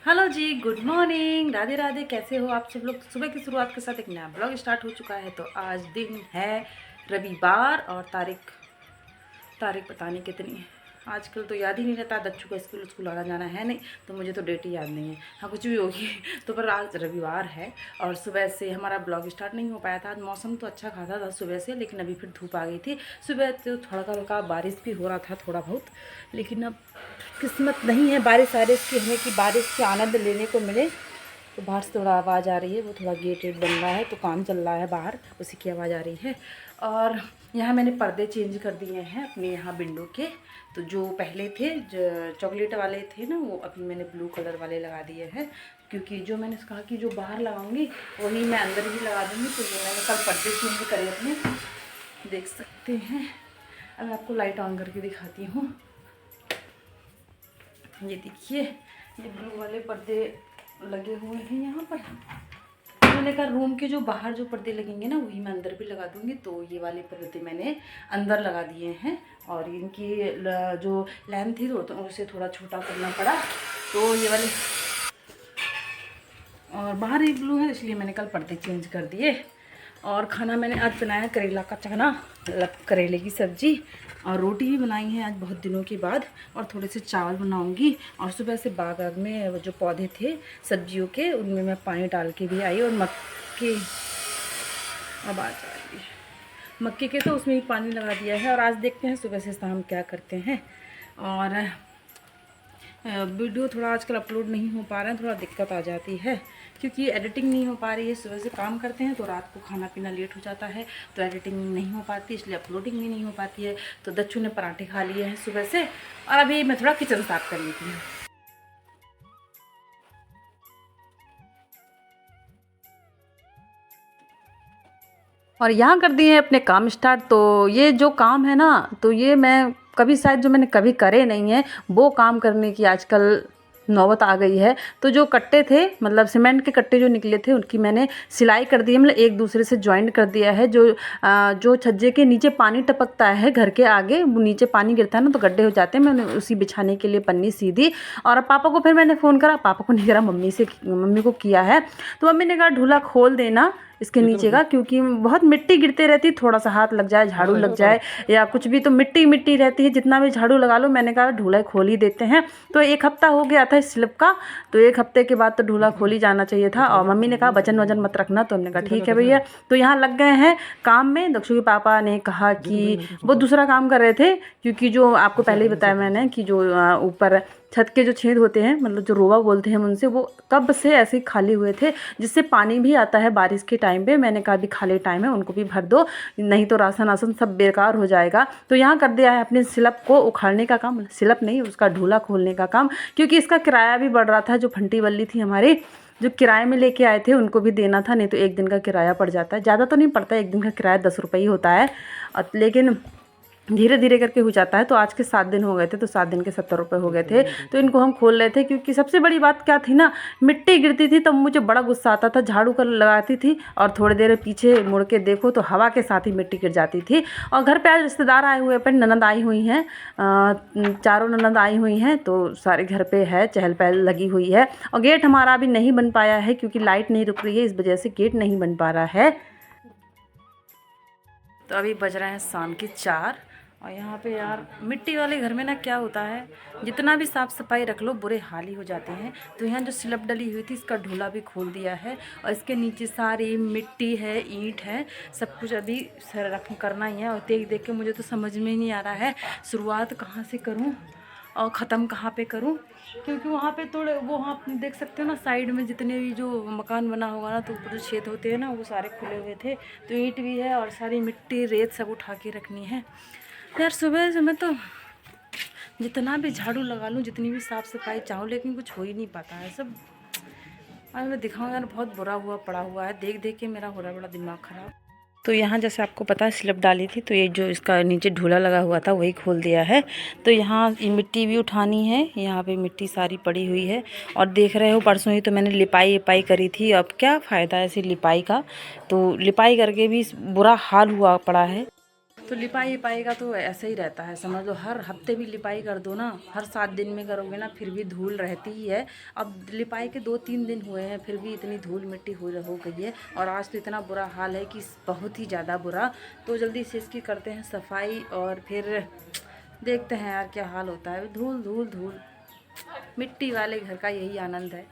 Hello जी, good morning, Radhe Radhe. कैसे हो आप सब लोग। सुबह की शुरुआत के साथ एक नया ब्लॉग स्टार्ट हो चुका है। तो आज दिन है रविवार और तारीख पता नहीं कितनी है। आजकल तो याद ही नहीं रहता, बच्चों को स्कूल आना जाना है नहीं, तो मुझे तो डेट ही याद नहीं है। हाँ, कुछ भी होगी तो पर आज रविवार है और सुबह से हमारा ब्लॉग स्टार्ट नहीं हो पाया था। आज मौसम तो अच्छा खासा था सुबह से, लेकिन अभी फिर धूप आ गई थी। सुबह तो थोड़ा हल्का बारिश भी हो रहा था थोड़ा बहुत, लेकिन अब किस्मत नहीं है बारिश वारिश की हमें कि बारिश के आनंद लेने को मिले। तो बाहर से थोड़ा आवाज़ आ रही है, वो थोड़ा गेट वेट बन रहा है तो काम चल रहा है बाहर, उसी की आवाज़ आ रही है। और यहाँ मैंने पर्दे चेंज कर दिए हैं अपने यहाँ विंडो के। तो जो पहले थे जो चॉकलेट वाले थे ना, वो अभी मैंने ब्लू कलर वाले लगा दिए हैं, क्योंकि जो मैंने कहा कि जो बाहर लगाऊंगी वही मैं अंदर भी लगा दूँगी। तो ये मैंने कल पर्दे चेंज करे अपने, देख सकते हैं। अब मैं आपको लाइट ऑन करके दिखाती हूँ। ये देखिए, ये ब्लू वाले पर्दे लगे हुए हैं यहाँ पर। मैंने कहा रूम के जो बाहर जो पर्दे लगेंगे ना, वही मैं अंदर भी लगा दूँगी। तो ये वाले पर्दे मैंने अंदर लगा दिए हैं और इनकी जो लेंथ थी तो उसे थोड़ा छोटा करना पड़ा। तो ये वाले और बाहर ही ब्लू है, इसलिए मैंने कल पर्दे चेंज कर दिए। और खाना मैंने आज बनाया करेला का चना, मतलब करेले की सब्ज़ी, और रोटी भी बनाई है आज बहुत दिनों के बाद, और थोड़े से चावल बनाऊंगी। और सुबह से बाग में जो पौधे थे सब्जियों के, उनमें मैं पानी डाल के भी आई। और मक्के अब आ जाएगी, मक्के के तो उसमें भी पानी लगा दिया है। और आज देखते हैं सुबह से शाम क्या करते हैं। और वीडियो थोड़ा आजकल अपलोड नहीं हो पा रहा है, थोड़ा दिक्कत आ जाती है क्योंकि एडिटिंग नहीं हो पा रही है। सुबह से काम करते हैं तो रात को खाना पीना लेट हो जाता है, तो एडिटिंग नहीं हो पाती, इसलिए अपलोडिंग भी नहीं हो पाती है। तो दच्चू ने पराठे खा लिए हैं सुबह से, और अभी मैं थोड़ा किचन साफ कर लेती हूँ। और यहाँ कर दिए हैं अपने काम स्टार्ट। तो ये जो काम है ना, तो ये मैं कभी शायद जो मैंने कभी करे नहीं है, वो काम करने की आजकल नौबत आ गई है। तो जो कट्टे थे, मतलब सीमेंट के कट्टे जो निकले थे, उनकी मैंने सिलाई कर दी है, मतलब एक दूसरे से जॉइंट कर दिया है। जो छज्जे के नीचे पानी टपकता है घर के आगे, वो नीचे पानी गिरता है ना तो गड्ढे हो जाते हैं, मैंने उसी बिछाने के लिए पन्नी सी दी। और पापा को फिर मैंने फ़ोन करा, पापा को नहीं करा, मम्मी को किया है। तो मम्मी ने कहा ढूला खोल देना इसके नीचे का, क्योंकि बहुत मिट्टी गिरते रहती, थोड़ा सा हाथ लग जाए, झाड़ू लग जाए या कुछ भी, तो मिट्टी मिट्टी रहती है, जितना भी झाड़ू लगा लो। मैंने कहा ढूला खोल ही देते हैं। तो एक हफ्ता हो गया था इस स्लिप का, तो एक हफ्ते के बाद तो ढूला खोल ही जाना चाहिए था। और मम्मी ने कहा वजन वजन मत रखना, तो हमने कहा ठीक है भैया। तो यहाँ लग गए हैं काम में। दक्षु के पापा ने कहा कि वो दूसरा काम कर रहे थे, क्योंकि जो आपको पहले ही बताया मैंने कि जो ऊपर छत के जो छेद होते हैं, मतलब जो रोवा बोलते हैं हम उनसे, वो कब से ऐसे ही खाली हुए थे, जिससे पानी भी आता है बारिश के टाइम पे। मैंने कहा अभी खाली टाइम है, उनको भी भर दो, नहीं तो राशन सब बेकार हो जाएगा। तो यहाँ कर दिया है अपने स्लैब को उखाड़ने का काम, स्लैब नहीं, उसका ढूला खोलने का काम, क्योंकि इसका किराया भी बढ़ रहा था। जो फंटी बल्ली थी हमारी, जो किराए में लेके आए थे, उनको भी देना था, नहीं तो एक दिन का किराया पड़ जाता है। ज़्यादा तो नहीं पड़ता, एक दिन का किराया 10 रुपये ही होता है, लेकिन धीरे धीरे करके हो जाता है। तो आज के 7 दिन हो गए थे, तो 7 दिन के 70 रुपये हो गए थे। तो इनको हम खोल रहे थे, क्योंकि सबसे बड़ी बात क्या थी ना, मिट्टी गिरती थी तब मुझे बड़ा गुस्सा आता था। झाड़ू कर लगाती थी और थोड़ी देर पीछे मुड़ के देखो तो हवा के साथ ही मिट्टी गिर जाती थी। और घर पे आज रिश्तेदार आए हुए, पर ननद आई हुई हैं, चारों ननद आई हुई हैं, तो सारे घर पे है, चहल पहल लगी हुई है। और गेट हमारा अभी नहीं बन पाया है, क्योंकि लाइट नहीं रुक रही है, इस वजह से गेट नहीं बन पा रहा है। तो अभी बज रहे हैं शाम के 4। और यहाँ पे यार मिट्टी वाले घर में ना क्या होता है, जितना भी साफ़ सफाई रख लो बुरे हाल ही हो जाते हैं। तो यहाँ जो स्लैब डली हुई थी, इसका ढूला भी खोल दिया है, और इसके नीचे सारी मिट्टी है, ईंट है, सब कुछ अभी करना ही है। और देख देख के मुझे तो समझ में ही नहीं आ रहा है शुरुआत कहाँ से करूँ और ख़त्म कहाँ पे करूँ। क्योंकि वहाँ पे थोड़े वो आप देख सकते हो ना, साइड में जितने भी जो मकान बना होगा ना, तो ऊपर जो छेद होते हैं ना, वो सारे खुले हुए थे। तो ईंट भी है और सारी मिट्टी रेत सब उठा के रखनी है यार। सुबह से मैं तो जितना भी झाड़ू लगा लूँ, जितनी भी साफ़ सफाई चाहूँ, लेकिन कुछ हो ही नहीं पाता है सब। आज मैं दिखाऊँ यार, बहुत बुरा हुआ पड़ा हुआ है, देख देख के मेरा हो रहा है बड़ा दिमाग ख़राब। तो यहाँ जैसे आपको पता है स्लैब डाली थी, तो ये जो इसका नीचे ढूला लगा हुआ था वही खोल दिया है। तो यहाँ ये मिट्टी भी उठानी है, यहाँ पे मिट्टी सारी पड़ी हुई है। और देख रहे हो परसों ही तो मैंने लिपाई करी थी, अब क्या फ़ायदा है ऐसी लिपाई का। तो लिपाई करके भी बुरा हाल हुआ पड़ा है। तो लिपाई लिपाई का तो ऐसे ही रहता है, समझ लो हर हफ्ते भी लिपाई कर दो ना, हर 7 दिन में करोगे ना फिर भी धूल रहती ही है। अब लिपाई के 2-3 दिन हुए हैं फिर भी इतनी धूल मिट्टी हो गई है। और आज तो इतना बुरा हाल है कि बहुत ही ज़्यादा बुरा। तो जल्दी से इसकी करते हैं सफाई और फिर देखते हैं यार क्या हाल होता है। धूल धूल धूल, मिट्टी वाले घर का यही आनंद है।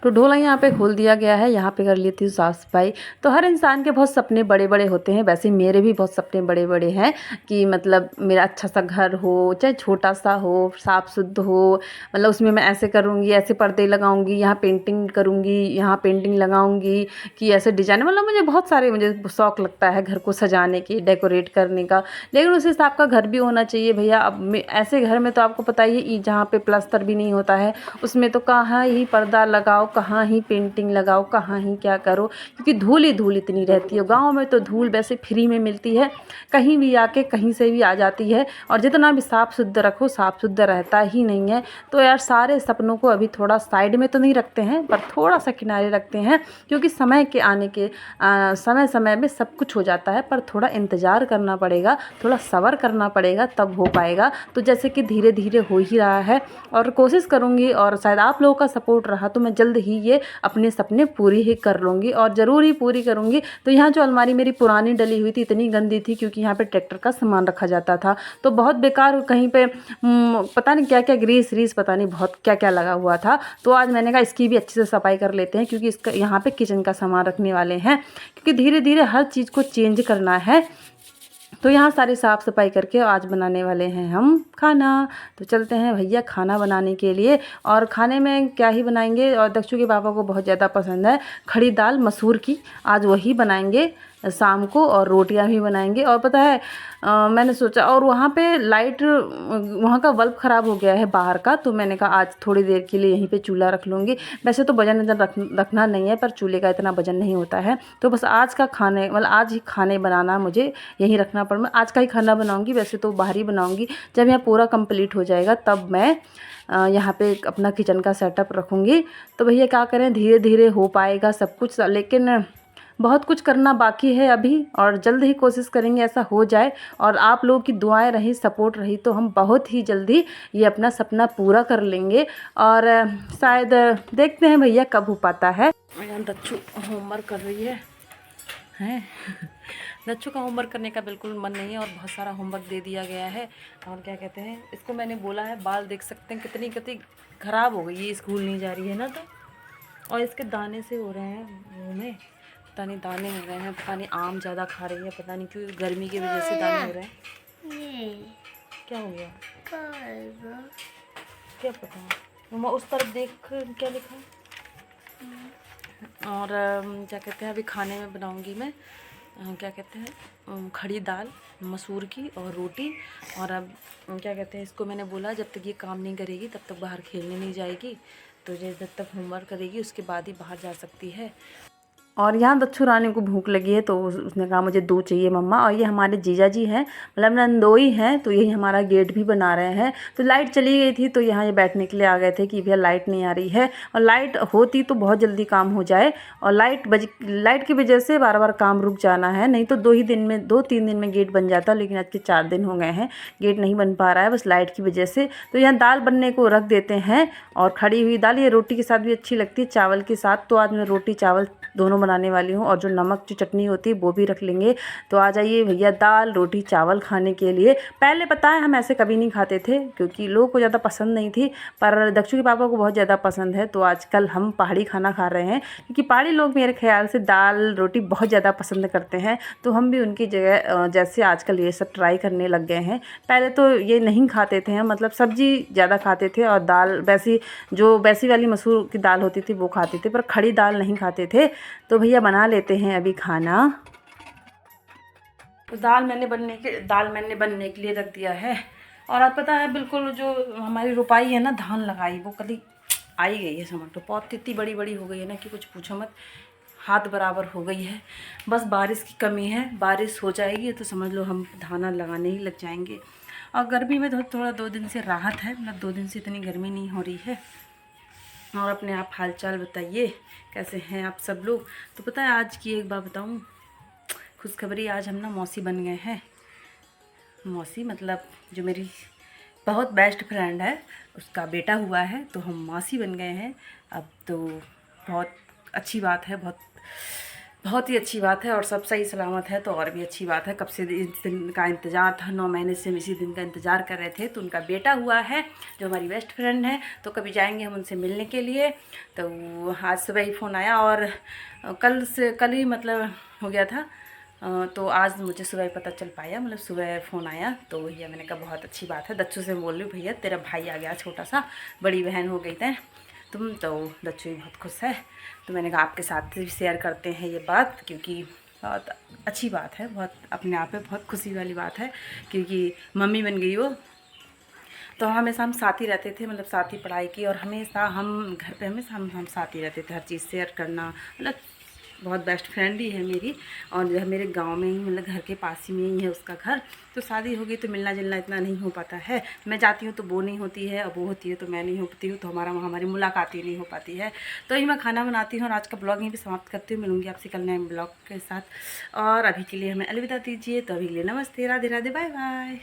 तो ढोला यहाँ पे खोल दिया गया है, यहाँ पे कर लेती हूँ साफ़ सफाई। तो हर इंसान के बहुत सपने बड़े बड़े होते हैं, वैसे मेरे भी बहुत सपने बड़े बड़े हैं कि मतलब मेरा अच्छा सा घर हो, चाहे छोटा सा हो, साफ़ शुद्ध हो। मतलब उसमें मैं ऐसे करूँगी, ऐसे पर्दे लगाऊंगी, यहाँ पेंटिंग करूँगी, यहाँ पेंटिंग लगाऊंगी कि ऐसे डिजाइन, मतलब मुझे बहुत सारे मुझे शौक़ लगता है घर को सजाने की, डेकोरेट करने का। लेकिन उस हिसाब का घर भी होना चाहिए भैया। अब ऐसे घर में तो आपको पता ही है जहाँ पे प्लास्टर भी नहीं होता है उसमें तो कहाँ ही पर्दा लगाओ, कहाँ ही पेंटिंग लगाओ, कहाँ ही क्या करो, क्योंकि धूल ही धूल इतनी रहती है। गांव में तो धूल वैसे फ्री में मिलती है, कहीं भी आके कहीं से भी आ जाती है। और जितना भी साफ़ शुद्ध रखो साफ़ शुद्ध रहता ही नहीं है। तो यार सारे सपनों को अभी थोड़ा साइड में तो नहीं रखते हैं पर थोड़ा सा किनारे रखते हैं, क्योंकि समय के आने के समय समय में सब कुछ हो जाता है। पर थोड़ा इंतज़ार करना पड़ेगा, थोड़ा सब्र करना पड़ेगा, तब हो पाएगा। तो जैसे कि धीरे धीरे हो ही रहा है और कोशिश करूँगी, और शायद आप लोगों का सपोर्ट रहा तो मैं जल्द ही ये अपने सपने पूरी ही कर लूँगी और ज़रूर ही पूरी करूँगी। तो यहाँ जो अलमारी मेरी पुरानी डली हुई थी इतनी गंदी थी, क्योंकि यहाँ पे ट्रैक्टर का सामान रखा जाता था, तो बहुत बेकार कहीं पे पता नहीं क्या क्या ग्रीस पता नहीं बहुत क्या क्या लगा हुआ था। तो आज मैंने कहा इसकी भी अच्छे से सफाई कर लेते हैं, क्योंकि इसका यहाँ पे किचन का सामान रखने वाले हैं, क्योंकि धीरे धीरे हर चीज़ को चेंज करना है। तो यहाँ सारी साफ़ सफाई करके आज बनाने वाले हैं हम खाना। तो चलते हैं भैया खाना बनाने के लिए। और खाने में क्या ही बनाएंगे, और दक्षु के पापा को बहुत ज़्यादा पसंद है खड़ी दाल मसूर की, आज वही बनाएंगे शाम को, और रोटियां भी बनाएंगे। और पता है मैंने सोचा, और वहाँ पे लाइट वहाँ का बल्ब ख़राब हो गया है बाहर का, तो मैंने कहा आज थोड़ी देर के लिए यहीं पे चूल्हा रख लूँगी। वैसे तो वजन रखना नहीं है, पर चूल्हे का इतना वजन नहीं होता है। तो बस आज का खाने मतलब आज ही खाने बनाना मुझे यहीं रखना पड़ा। मैं आज का ही खाना बनाऊँगी, वैसे तो बाहर ही बनाऊँगी। जब यहाँ पूरा कंप्लीट हो जाएगा तब मैं यहाँ पे अपना किचन का सेटअप रखूँगी। तो भैया क्या करें, धीरे धीरे हो पाएगा सब कुछ, लेकिन बहुत कुछ करना बाकी है अभी, और जल्द ही कोशिश करेंगे ऐसा हो जाए। और आप लोगों की दुआएं रही, सपोर्ट रही, तो हम बहुत ही जल्दी ये अपना सपना पूरा कर लेंगे। और शायद देखते हैं भैया कब हो पाता है। यहाँ दच्चू होमवर्क कर रही है दच्चू का होमवर्क करने का बिल्कुल मन नहीं है, और बहुत सारा होमवर्क दे दिया गया है। और क्या कहते हैं इसको, मैंने बोला है बाल देख सकते हैं कितनी कितनी ख़राब हो गई, ये स्कूल नहीं जा रही है ना, तो और इसके दाने से हो रहे हैं मुँह में, पता नहीं दाने हो रहे हैं, पता नहीं आम ज़्यादा खा रही है, पता नहीं क्यों गर्मी की वजह से दाने हो रहे हैं। क्या हो गया, क्या पता। मम्मा उस तरफ देख क्या लिखा है। और क्या कहते हैं अभी खाने में बनाऊंगी मैं क्या कहते हैं खड़ी दाल मसूर की और रोटी। और अब क्या कहते हैं इसको मैंने बोला जब तक ये काम नहीं करेगी तब तक बाहर खेलने नहीं जाएगी, तो जब तक होमवर्क करेगी उसके बाद ही बाहर जा सकती है। और यहाँ दक्षु रानी को भूख लगी है, तो उसने कहा मुझे दूध चाहिए मम्मा। और ये हमारे जीजा जी हैं, मतलब नंदोई हैं, तो यही हमारा गेट भी बना रहे हैं। तो लाइट चली गई थी तो यहाँ ये बैठने के लिए आ गए थे कि भैया लाइट नहीं आ रही है। और लाइट होती तो बहुत जल्दी काम हो जाए, और लाइट की वजह से बार बार काम रुक जाना है, नहीं तो 2-3 दिन में गेट बन जाता। लेकिन आज के 4 दिन हो गए हैं गेट नहीं बन पा रहा है, बस लाइट की वजह से। तो यहाँ दाल बनने को रख देते हैं, और खड़ी हुई दाल ये रोटी के साथ भी अच्छी लगती है, चावल के साथ। तो आज मैं रोटी चावल दोनों बनाने वाली हूँ, और जो नमक की चटनी होती है वो भी रख लेंगे। तो आ जाइए भैया दाल रोटी चावल खाने के लिए। पहले पता है हम ऐसे कभी नहीं खाते थे, क्योंकि लोगों को ज़्यादा पसंद नहीं थी, पर दक्षु के पापा को बहुत ज़्यादा पसंद है। तो आजकल हम पहाड़ी खाना खा रहे हैं, क्योंकि पहाड़ी लोग मेरे ख्याल से दाल रोटी बहुत ज़्यादा पसंद करते हैं। तो हम भी उनकी जगह जैसे आजकल ये सब ट्राई करने लग गए हैं। पहले तो ये नहीं खाते थे हम, मतलब सब्जी ज़्यादा खाते थे, और दाल वैसी वाली मसूर की दाल होती थी वो खाते थे, पर खड़ी दाल नहीं खाते थे। तो भैया बना लेते हैं अभी खाना। तो दाल मैंने बनने के लिए रख दिया है। और आप पता है बिल्कुल जो हमारी रुपाई है ना धान लगाई, वो कभी आई गई है, समझ लो पौध इतनी बड़ी बड़ी हो गई है ना कि कुछ पूछो मत, हाथ बराबर हो गई है। बस बारिश की कमी है, बारिश हो जाएगी तो समझ लो हम धाना लगाने ही लग जाएंगे। और गर्मी में थोड़ा 2 दिन से राहत है, मतलब 2 दिन से इतनी गर्मी नहीं हो रही है। और अपने आप हाल चाल बताइए, कैसे हैं आप सब लोग। तो पता है आज की एक बात बताऊँ, खुशखबरी, आज हम ना मौसी बन गए हैं। मौसी मतलब जो मेरी बहुत बेस्ट फ्रेंड है, उसका बेटा हुआ है, तो हम मौसी बन गए हैं अब। तो बहुत अच्छी बात है, बहुत बहुत ही अच्छी बात है, और सब सही सलामत है तो और भी अच्छी बात है। कब से इस दिन का इंतज़ार था, 9 महीने से हम इसी दिन का इंतज़ार कर रहे थे। तो उनका बेटा हुआ है जो हमारी बेस्ट फ्रेंड है, तो कभी जाएंगे हम उनसे मिलने के लिए। तो आज सुबह ही फ़ोन आया, और कल ही मतलब हो गया था। तो आज मुझे सुबह ही पता चल पाया, मतलब सुबह फ़ोन आया। तो भैया मैंने कहा बहुत अच्छी बात है। दच्चू से बोल रही हूँ, भैया तेरा भाई आ गया छोटा सा, बड़ी बहन हो गई थे तुम। तो दच्चू भी बहुत खुश है। तो मैंने कहा आपके साथ भी शेयर करते हैं ये बात, क्योंकि बहुत अच्छी बात है, बहुत अपने आप में बहुत खुशी वाली बात है, क्योंकि मम्मी बन गई वो। तो हमेशा हम साथ ही रहते थे, मतलब साथ ही पढ़ाई की, और हमेशा हम घर पे हमेशा हम साथ ही रहते थे, हर चीज़ शेयर करना, मतलब बहुत बेस्ट फ्रेंड भी है मेरी। और जो है मेरे गांव में ही, मतलब घर के पास ही में ही है उसका घर। तो शादी हो गई तो मिलना जुलना इतना नहीं हो पाता है। मैं जाती हूँ तो वो नहीं होती है, और वो होती है तो मैं नहीं हो पाती हूँ, तो हमारी मुलाकात ही नहीं हो पाती है। तो ही मैं खाना बनाती हूँ, और आज का ब्लॉग यहीं पे समाप्त करती हूँ। मिलूंगी आपसे कल नए ब्लॉग के साथ, और अभी के लिए हमें अलविदा दीजिए। तो अभी के लिए नमस्ते, राधे राधे, बाय बाय।